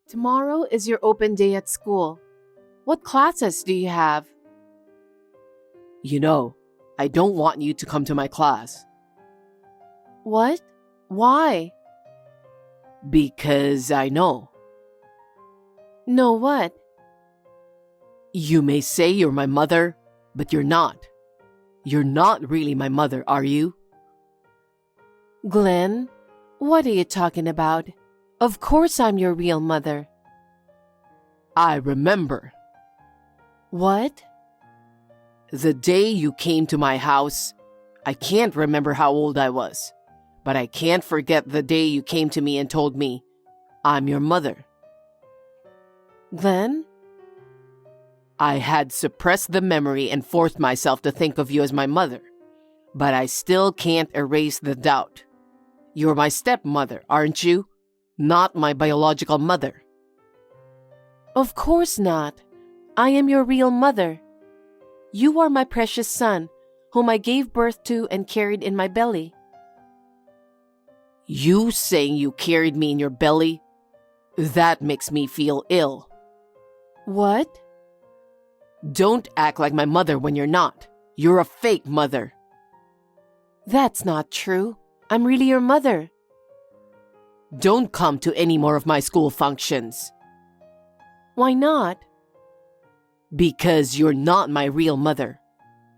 Tomorrow is your open day at school. What classes do you have? You know, I don't want you to come to my class. What? Why? Because I know. Know what? You may say you're my mother, but you're not. You're not really my mother, are you? Glenn, what are you talking about? Of course I'm your real mother. I remember. What? The day you came to my house, I can't remember how old I was, but I can't forget the day you came to me and told me, I'm your mother. Glenn? I had suppressed the memory and forced myself to think of you as my mother, but I still can't erase the doubt. You're my stepmother, aren't you? Not my biological mother. Of course not. I am your real mother. You are my precious son, whom I gave birth to and carried in my belly. You saying you carried me in your belly? That makes me feel ill. What? Don't act like my mother when you're not. You're a fake mother. That's not true. I'm really your mother. Don't come to any more of my school functions. Why not? Because you're not my real mother.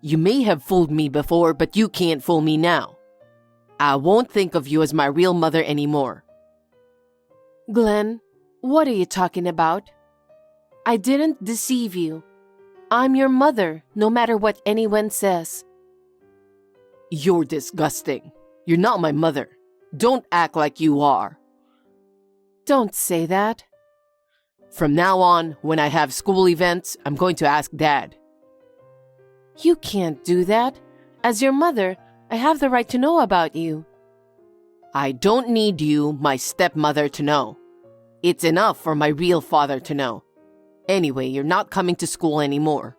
You may have fooled me before, but you can't fool me now. I won't think of you as my real mother anymore. Glenn, what are you talking about? I didn't deceive you. I'm your mother, no matter what anyone says. You're disgusting. You're not my mother. Don't act like you are. Don't say that. From now on, when I have school events, I'm going to ask Dad. You can't do that. As your mother, I have the right to know about you. I don't need you, my stepmother, to know. It's enough for my real father to know. Anyway, you're not coming to school anymore.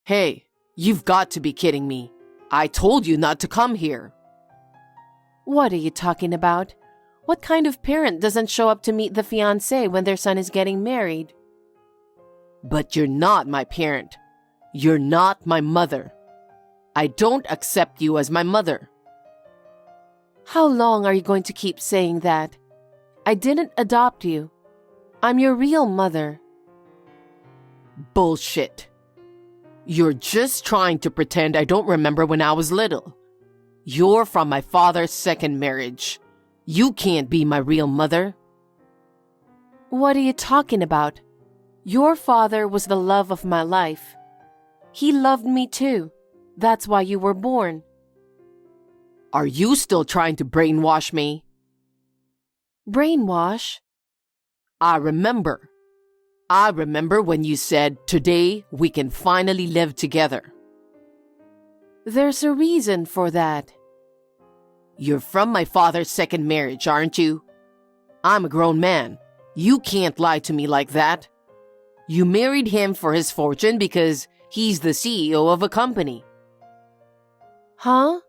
Hey, you've got to be kidding me. I told you not to come here. What are you talking about? What kind of parent doesn't show up to meet the fiancé when their son is getting married? But you're not my parent. You're not my mother. I don't accept you as my mother. How long are you going to keep saying that? I didn't adopt you. I'm your real mother. Bullshit. You're just trying to pretend I don't remember when I was little. You're from my father's second marriage. You can't be my real mother. What are you talking about? Your father was the love of my life. He loved me too. That's why you were born. Are you still trying to brainwash me? Brainwash? I remember. I remember when you said, today we can finally live together. There's a reason for that. You're from my father's second marriage, aren't you? I'm a grown man. You can't lie to me like that. You married him for his fortune because he's the CEO of a company. Huh?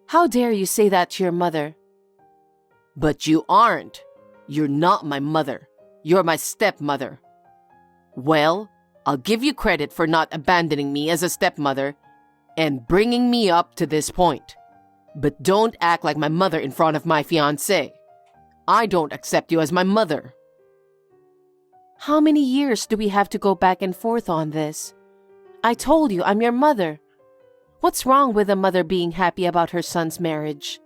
How dare you say that to your mother? But you aren't. You're not my mother. You're my stepmother. Well, I'll give you credit for not abandoning me as a stepmother and bringing me up to this point. But don't act like my mother in front of my fiancé. I don't accept you as my mother. How many years do we have to go back and forth on this? I told you I'm your mother. What's wrong with a mother being happy about her son's marriage?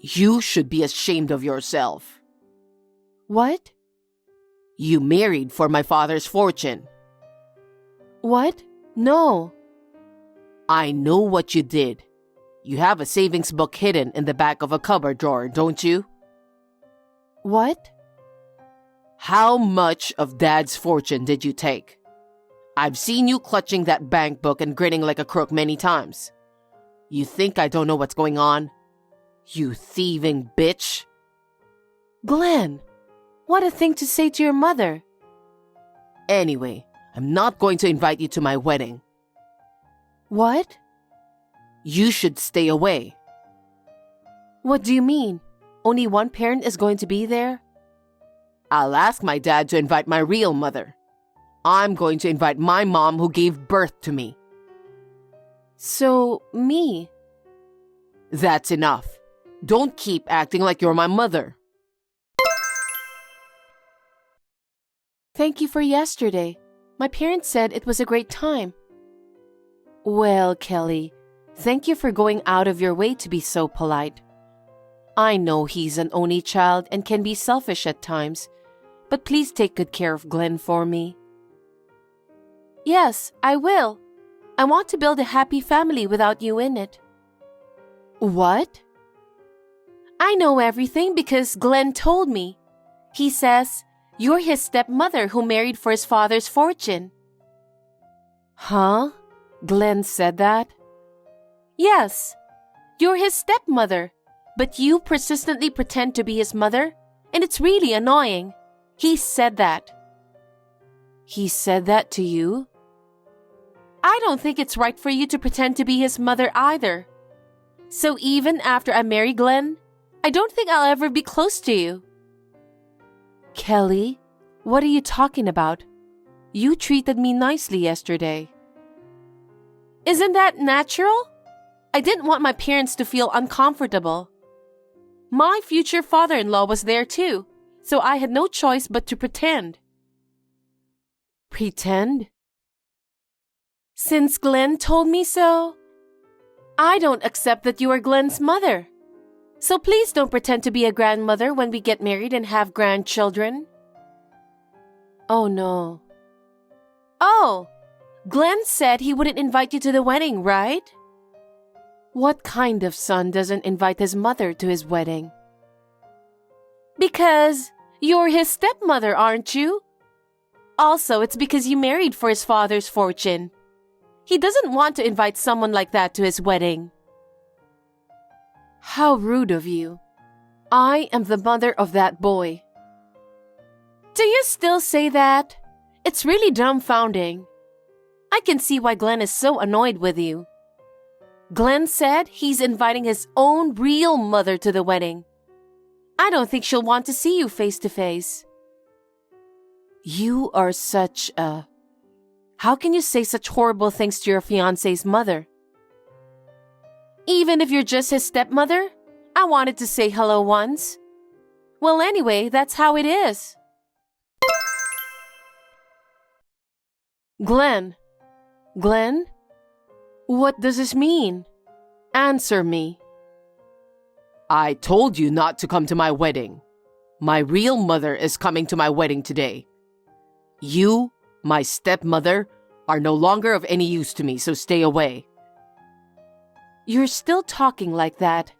You should be ashamed of yourself. What? You married for my father's fortune. What? No. I know what you did. You have a savings book hidden in the back of a cupboard drawer, don't you? What? How much of Dad's fortune did you take? I've seen you clutching that bank book and grinning like a crook many times. You think I don't know what's going on? You thieving bitch. Glenn, what a thing to say to your mother. Anyway, I'm not going to invite you to my wedding. What? You should stay away. What do you mean? Only one parent is going to be there? I'll ask my dad to invite my real mother. I'm going to invite my mom who gave birth to me. So, me? That's enough. Don't keep acting like you're my mother. Thank you for yesterday. My parents said it was a great time. Well, Kelly, thank you for going out of your way to be so polite. I know he's an only child and can be selfish at times, but please take good care of Glenn for me. Yes, I will. I want to build a happy family without you in it. What? I know everything because Glenn told me. He says, you're his stepmother who married for his father's fortune. Huh? Glenn said that? Yes. You're his stepmother, but you persistently pretend to be his mother, and it's really annoying. He said that. He said that to you? I don't think it's right for you to pretend to be his mother either. So even after I marry Glenn, I don't think I'll ever be close to you. Kelly, what are you talking about? You treated me nicely yesterday. Isn't that natural? I didn't want my parents to feel uncomfortable. My future father-in-law was there too, so I had no choice but to pretend. Pretend? Since Glenn told me so, I don't accept that you are Glenn's mother. So please don't pretend to be a grandmother when we get married and have grandchildren. Oh no. Oh, Glenn said he wouldn't invite you to the wedding, right? What kind of son doesn't invite his mother to his wedding? Because you're his stepmother, aren't you? Also, it's because you married for his father's fortune. He doesn't want to invite someone like that to his wedding. How rude of you. I am the mother of that boy. Do you still say that? It's really dumbfounding. I can see why Glenn is so annoyed with you. Glenn said he's inviting his own real mother to the wedding. I don't think she'll want to see you face to face. You are such a... How can you say such horrible things to your fiancé's mother? Even if you're just his stepmother, I wanted to say hello once. Well, anyway, that's how it is. Glenn? Glenn? What does this mean? Answer me. I told you not to come to my wedding. My real mother is coming to my wedding today. You, my stepmother, are no longer of any use to me, so stay away. You're still talking like that.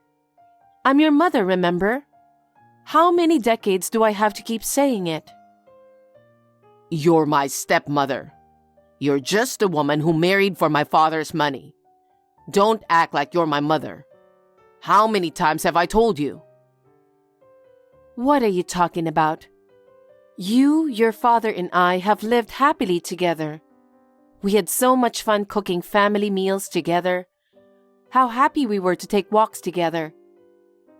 I'm your mother, remember? How many decades do I have to keep saying it? You're my stepmother. You're just a woman who married for my father's money. Don't act like you're my mother. How many times have I told you? What are you talking about? You, your father, and I have lived happily together. We had so much fun cooking family meals together. How happy we were to take walks together.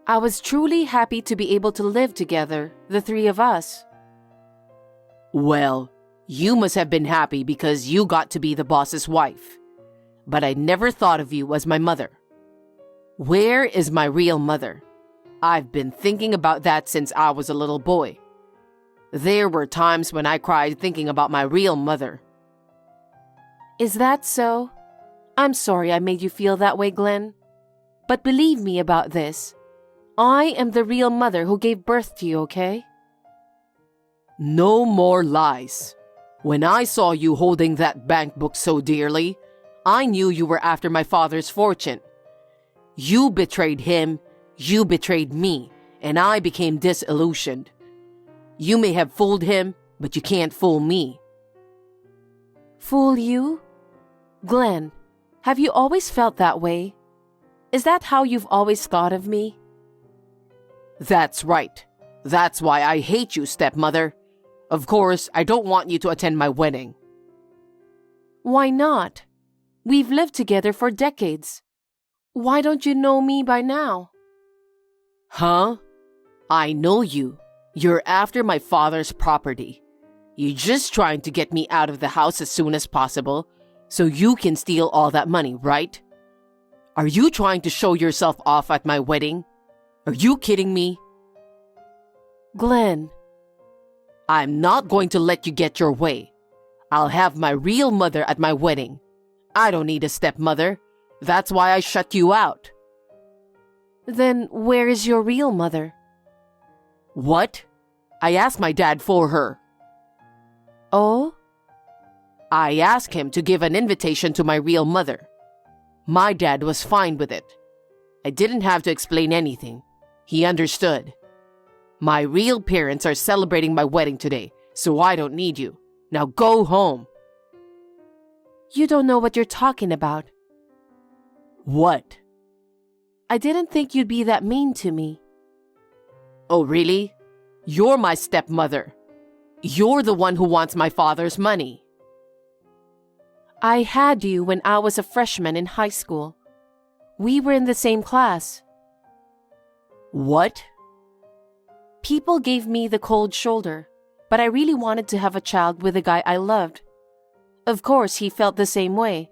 I was truly happy to be able to live together, the three of us. Well, you must have been happy because you got to be the boss's wife. But I never thought of you as my mother. Where is my real mother? I've been thinking about that since I was a little boy. There were times when I cried thinking about my real mother. Is that so? I'm sorry I made you feel that way, Glenn. But believe me about this. I am the real mother who gave birth to you, okay? No more lies. When I saw you holding that bank book so dearly, I knew you were after my father's fortune. You betrayed him, you betrayed me, and I became disillusioned. You may have fooled him, but you can't fool me. Fool you? Glenn, have you always felt that way? Is that how you've always thought of me? That's right. That's why I hate you, stepmother. Of course, I don't want you to attend my wedding. Why not? We've lived together for decades. Why don't you know me by now? Huh? I know you. You're after my father's property. You're just trying to get me out of the house as soon as possible so you can steal all that money, right? Are you trying to show yourself off at my wedding? Are you kidding me? Glenn, I'm not going to let you get your way. I'll have my real mother at my wedding. I don't need a stepmother. That's why I shut you out. then where is your real mother? What? I asked my dad for her. Oh? I asked him to give an invitation to my real mother. My dad was fine with it. I didn't have to explain anything. He understood. My real parents are celebrating my wedding today, so I don't need you. Now go home. You don't know what you're talking about. What? I didn't think you'd be that mean to me. Oh, really? You're my stepmother. You're the one who wants my father's money. I had you when I was a freshman in high school. We were in the same class. What? People gave me the cold shoulder, but I really wanted to have a child with a guy I loved. Of course, he felt the same way.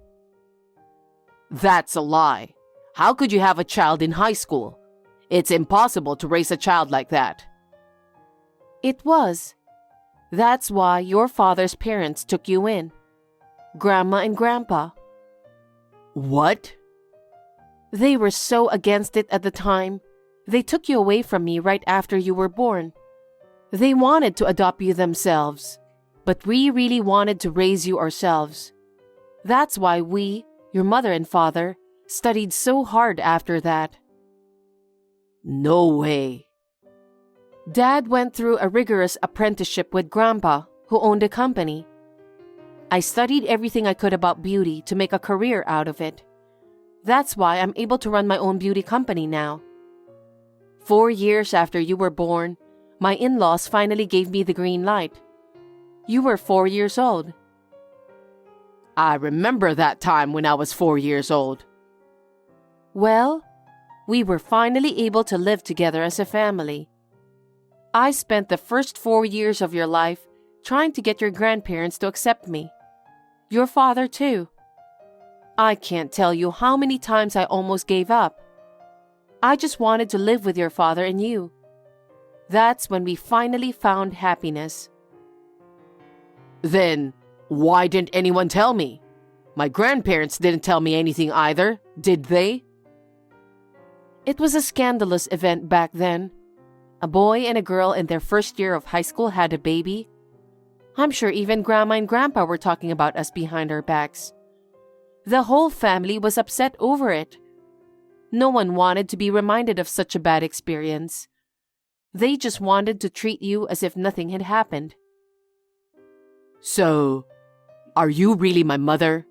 That's a lie. How could you have a child in high school? It's impossible to raise a child like that. It was. That's why your father's parents took you in. Grandma and Grandpa. What? They were so against it at the time. They took you away from me right after you were born. They wanted to adopt you themselves, but we really wanted to raise you ourselves. That's why we, your mother and father, studied so hard after that. No way. Dad went through a rigorous apprenticeship with Grandpa, who owned a company. I studied everything I could about beauty to make a career out of it. That's why I'm able to run my own beauty company now. 4 years after you were born, my in-laws finally gave me the green light. You were 4 years old. I remember that time when I was 4 years old. Well, we were finally able to live together as a family. I spent the first 4 years of your life trying to get your grandparents to accept me. Your father, too. I can't tell you how many times I almost gave up. I just wanted to live with your father and you. That's when we finally found happiness. Then, why didn't anyone tell me? My grandparents didn't tell me anything either, did they? It was a scandalous event back then. A boy and a girl in their first year of high school had a baby. I'm sure even Grandma and Grandpa were talking about us behind our backs. The whole family was upset over it. No one wanted to be reminded of such a bad experience. They just wanted to treat you as if nothing had happened. So, are you really my mother?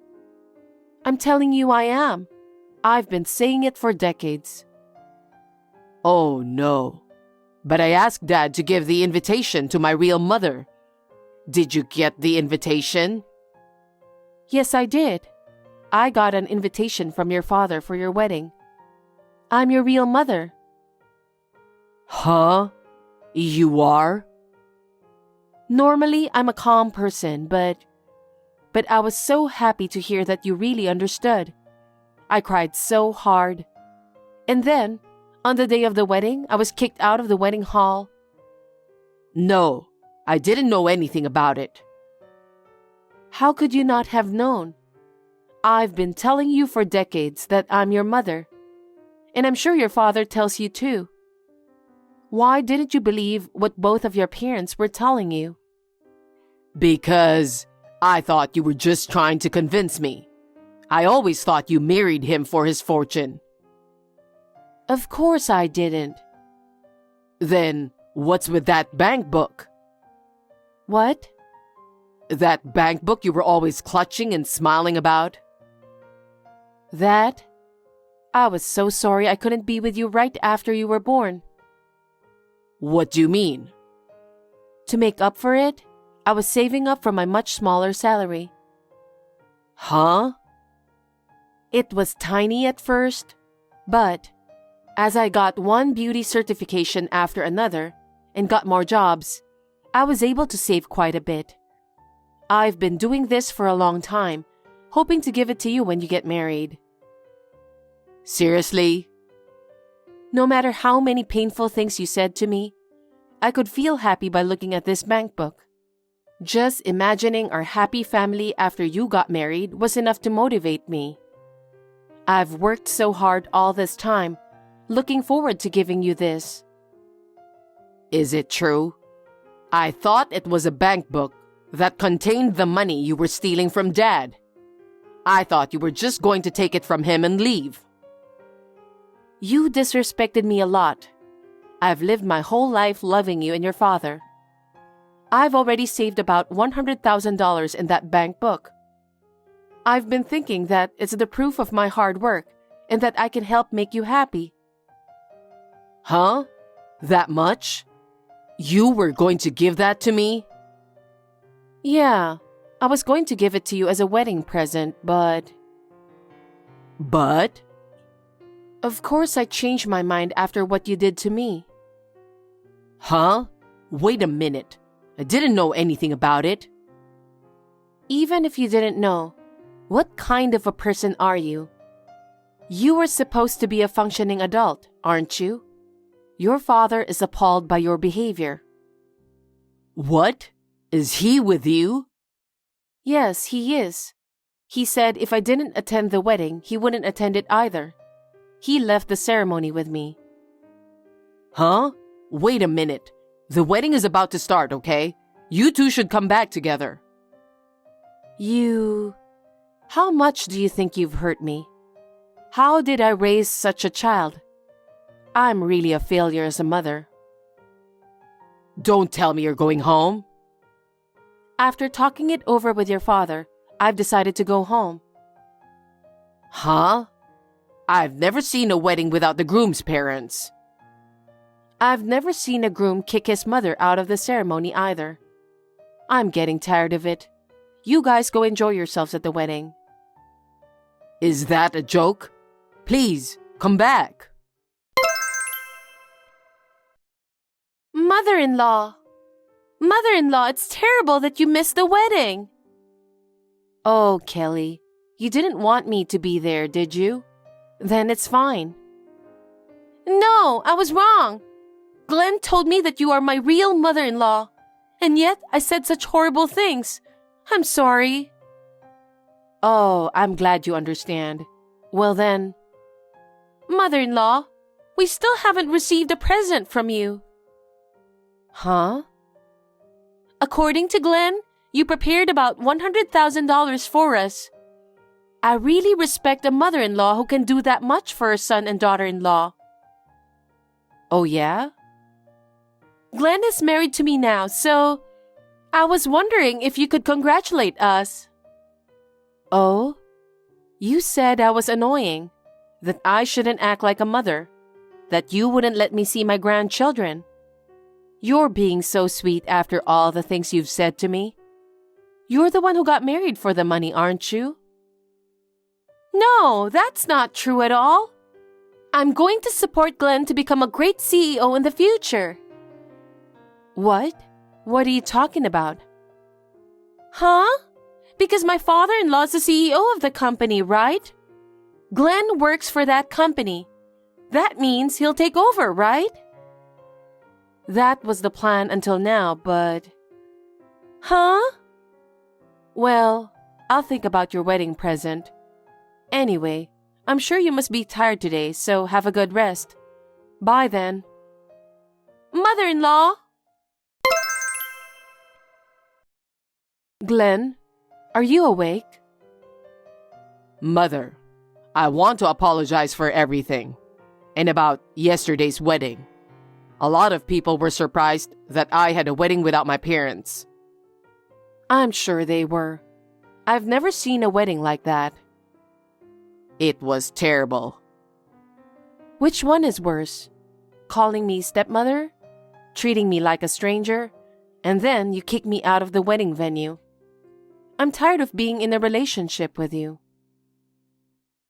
I'm telling you I am. I've been saying it for decades. Oh no. But I asked Dad to give the invitation to my real mother. Did you get the invitation? Yes, I did. I got an invitation from your father for your wedding. I'm your real mother. Huh? You are? Normally, I'm a calm person, but I was so happy to hear that you really understood. I cried so hard. And then, on the day of the wedding, I was kicked out of the wedding hall. No, I didn't know anything about it. How could you not have known? I've been telling you for decades that I'm your mother. And I'm sure your father tells you too. Why didn't you believe what both of your parents were telling you? Because I thought you were just trying to convince me. I always thought you married him for his fortune. Of course I didn't. Then what's with that bank book? What? That bank book you were always clutching and smiling about? That? I was so sorry I couldn't be with you right after you were born. What do you mean? To make up for it, I was saving up for my much smaller salary. Huh? It was tiny at first, but As I got one beauty certification after another and got more jobs, I was able to save quite a bit. I've been doing this for a long time, hoping to give it to you when you get married. Seriously? No matter how many painful things you said to me, I could feel happy by looking at this bank book. Just imagining our happy family after you got married was enough to motivate me. I've worked so hard all this time, looking forward to giving you this. Is it true? I thought it was a bank book that contained the money you were stealing from Dad. I thought you were just going to take it from him and leave. You disrespected me a lot. I've lived my whole life loving you and your father. I've already saved about $100,000 in that bank book. I've been thinking that it's the proof of my hard work and that I can help make you happy. Huh? That much? You were going to give that to me? Yeah, I was going to give it to you as a wedding present, but... But? Of course I changed my mind after what you did to me. Huh? Wait a minute. I didn't know anything about it. Even if you didn't know, what kind of a person are you? You were supposed to be a functioning adult, aren't you? Your father is appalled by your behavior. What? Is he with you? Yes, he is. He said if I didn't attend the wedding, he wouldn't attend it either. He left the ceremony with me. Huh? Wait a minute. The wedding is about to start, okay? You two should come back together. How much do you think you've hurt me? How did I raise such a child? I'm really a failure as a mother. Don't tell me you're going home. After talking it over with your father, I've decided to go home. Huh? I've never seen a wedding without the groom's parents. I've never seen a groom kick his mother out of the ceremony either. I'm getting tired of it. You guys go enjoy yourselves at the wedding. Is that a joke? Please, come back. Mother-in-law! Mother-in-law, it's terrible that you missed the wedding. Oh, Kelly, you didn't want me to be there, did you? Then it's fine. No, I was wrong. Glenn told me that you are my real mother-in-law, and yet I said such horrible things. I'm sorry. Oh, I'm glad you understand. Well then, mother-in-law, we still haven't received a present from you. Huh? According to Glenn, you prepared about $100,000 for us. I really respect a mother-in-law who can do that much for her son and daughter-in-law. Oh yeah? Glenn is married to me now, so I was wondering if you could congratulate us. Oh? You said I was annoying, that I shouldn't act like a mother, that you wouldn't let me see my grandchildren. You're being so sweet after all the things you've said to me. You're the one who got married for the money, aren't you? No, that's not true at all. I'm going to support Glenn to become a great CEO in the future. What? What are you talking about? Huh? Because my father-in-law is the CEO of the company, right? Glenn works for that company. That means he'll take over, right? That was the plan until now, but... Huh? Well, I'll think about your wedding present. Anyway, I'm sure you must be tired today, so have a good rest. Bye then. Mother-in-law! Glenn, are you awake? Mother, I want to apologize for everything. And about yesterday's wedding. A lot of people were surprised that I had a wedding without my parents. I'm sure they were. I've never seen a wedding like that. It was terrible. Which one is worse? Calling me stepmother? Treating me like a stranger? And then you kick me out of the wedding venue. I'm tired of being in a relationship with you.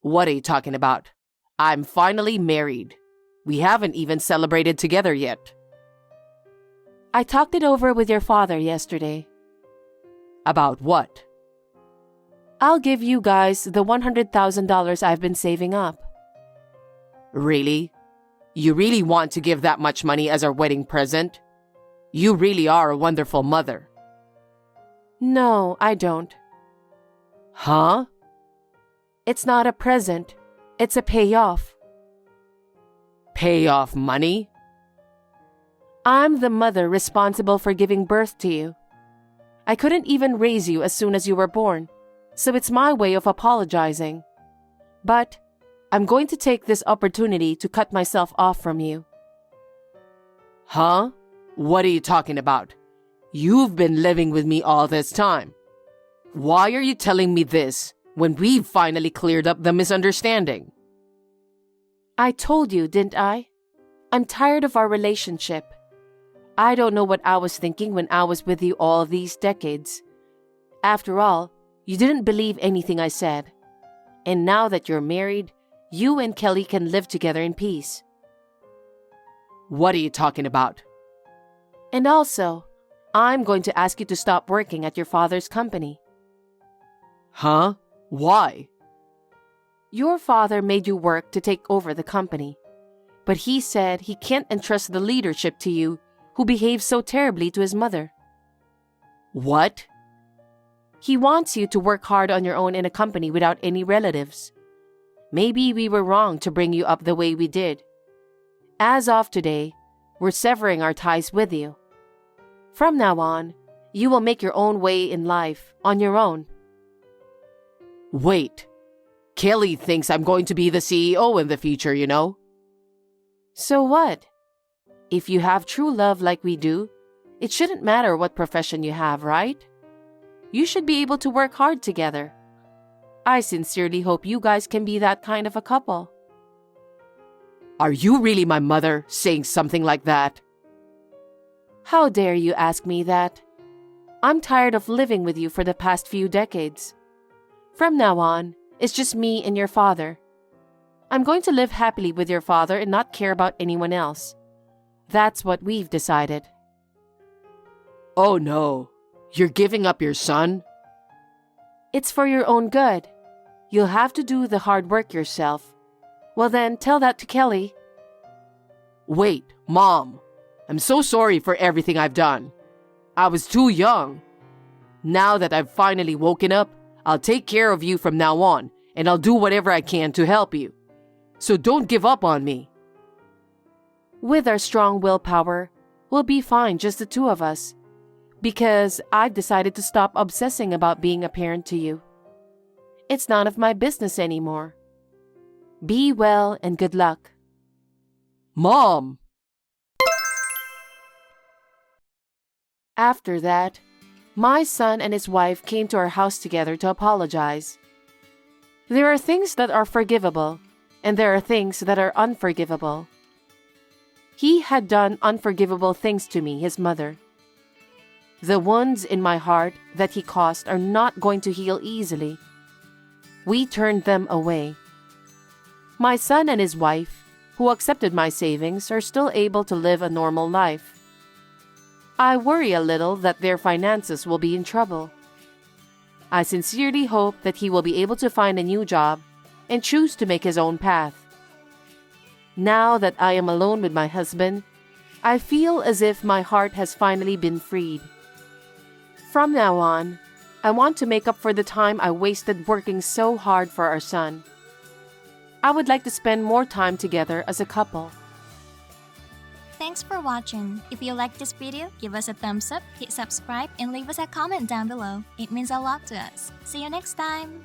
What are you talking about? I'm finally married. We haven't even celebrated together yet. I talked it over with your father yesterday. About what? I'll give you guys the $100,000 I've been saving up. Really? You really want to give that much money as our wedding present? You really are a wonderful mother. No, I don't. Huh? It's not a present. It's a payoff. Payoff money? I'm the mother responsible for giving birth to you. I couldn't even raise you as soon as you were born, so it's my way of apologizing. But I'm going to take this opportunity to cut myself off from you. Huh? What are you talking about? You've been living with me all this time. Why are you telling me this when we've finally cleared up the misunderstanding? I told you, didn't I? I'm tired of our relationship. I don't know what I was thinking when I was with you all these decades. After all, you didn't believe anything I said. And now that you're married, you and Kelly can live together in peace. What are you talking about? And also, I'm going to ask you to stop working at your father's company. Huh? Why? Your father made you work to take over the company, but he said he can't entrust the leadership to you who behaves so terribly to his mother. What? He wants you to work hard on your own in a company without any relatives. Maybe we were wrong to bring you up the way we did. As of today, we're severing our ties with you. From now on, you will make your own way in life on your own. Wait. Kelly thinks I'm going to be the CEO in the future, you know? So what? If you have true love like we do, it shouldn't matter what profession you have, right? You should be able to work hard together. I sincerely hope you guys can be that kind of a couple. Are you really my mother saying something like that? How dare you ask me that? I'm tired of living with you for the past few decades. From now on, it's just me and your father. I'm going to live happily with your father and not care about anyone else. That's what we've decided. Oh no, you're giving up your son? It's for your own good. You'll have to do the hard work yourself. Well then, tell that to Kelly. Wait, Mom. I'm so sorry for everything I've done. I was too young. Now that I've finally woken up, I'll take care of you from now on, and I'll do whatever I can to help you. So don't give up on me. With our strong willpower, we'll be fine, just the two of us. Because I've decided to stop obsessing about being a parent to you. It's none of my business anymore. Be well and good luck. Mom! After that, my son and his wife came to our house together to apologize. There are things that are forgivable, and there are things that are unforgivable. He had done unforgivable things to me, his mother. The wounds in my heart that he caused are not going to heal easily. We turned them away. My son and his wife, who accepted my savings, are still able to live a normal life. I worry a little that their finances will be in trouble. I sincerely hope that he will be able to find a new job and choose to make his own path. Now that I am alone with my husband, I feel as if my heart has finally been freed. From now on, I want to make up for the time I wasted working so hard for our son. I would like to spend more time together as a couple. Thanks for watching. If you liked this video, give us a thumbs up, hit subscribe, and leave us a comment down below. It means a lot to us. See you next time!